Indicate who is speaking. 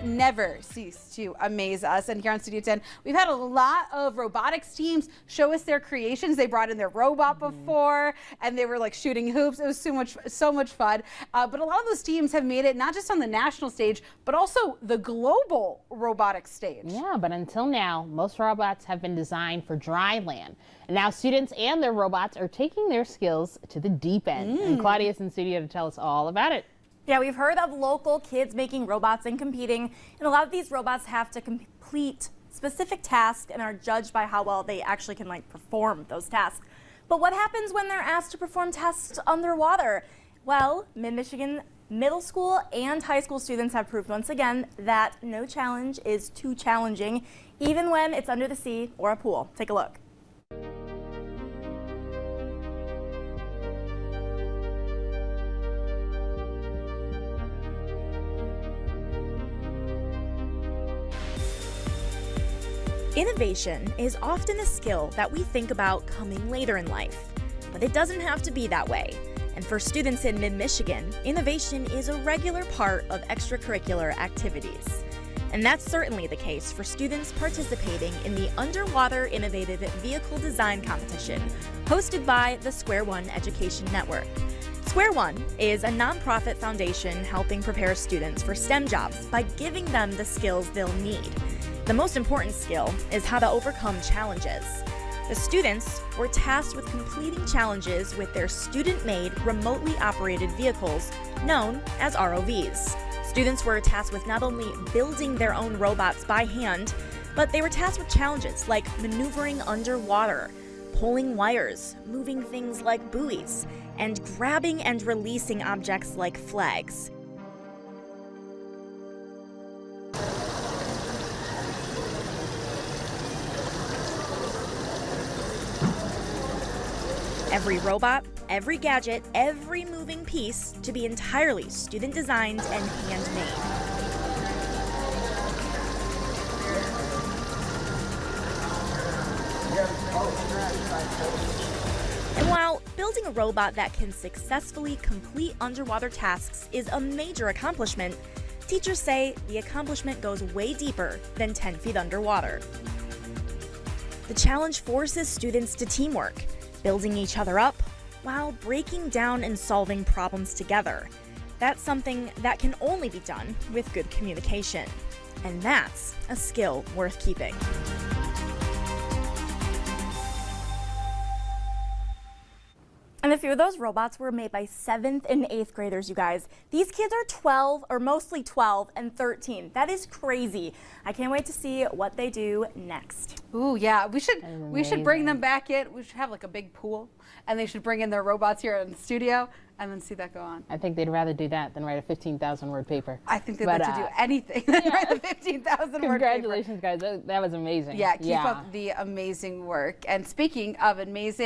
Speaker 1: never cease to amaze us. And here on Studio 10, we've had a lot of robotics teams show us their creations. They brought in their robot before, and they were like shooting hoops. It was so much fun. But a lot of those teams have made it not just on the national stage, but also the global robotics stage.
Speaker 2: Yeah, but until now, most robots have been designed for dry land. And now students and their robots are taking their skills to the deep end. And Claudia's in studio to tell us all about it.
Speaker 3: Yeah, we've heard of local kids making robots and competing, and a lot of these robots have to complete specific tasks and are judged by how well they actually can perform those tasks. But what happens when they're asked to perform tasks underwater? Well, Mid-Michigan middle school and high school students have proved once again that no challenge is too challenging, even when it's under the sea or a pool. Take a look. Innovation is often a skill that we think about coming later in life, but it doesn't have to be that way. And for students in Mid-Michigan, innovation is a regular part of extracurricular activities. And that's certainly the case for students participating in the Underwater Innovative Vehicle Design Competition, hosted by the Square One Education Network. Square One is a nonprofit foundation helping prepare students for STEM jobs by giving them the skills they'll need. The most important skill is how to overcome challenges. The students were tasked with completing challenges with their student-made remotely operated vehicles known as ROVs. Students were tasked with not only building their own robots by hand, but they were tasked with challenges like maneuvering underwater, pulling wires, moving things like buoys, and grabbing and releasing objects like flags. Every robot, every gadget, every moving piece to be entirely student-designed and handmade. And while building a robot that can successfully complete underwater tasks is a major accomplishment, teachers say the accomplishment goes way deeper than 10 feet underwater. The challenge forces students to teamwork, building each other up while breaking down and solving problems together. That's something that can only be done with good communication. And that's a skill worth keeping. And a few of those robots were made by 7th and 8th graders, you guys. These kids are 12, or mostly 12 and 13. That is crazy. I can't wait to see what they do next.
Speaker 1: Ooh, yeah, we should bring them back in. We should have like a big pool, and they should bring in their robots here in the studio and then see that go on.
Speaker 2: I think they'd rather do that than write a 15,000 word paper.
Speaker 1: I think they'd like to do anything than write a 15,000 word paper.
Speaker 2: Congratulations, guys. That was amazing.
Speaker 1: Yeah, keep up the amazing work. And speaking of amazing,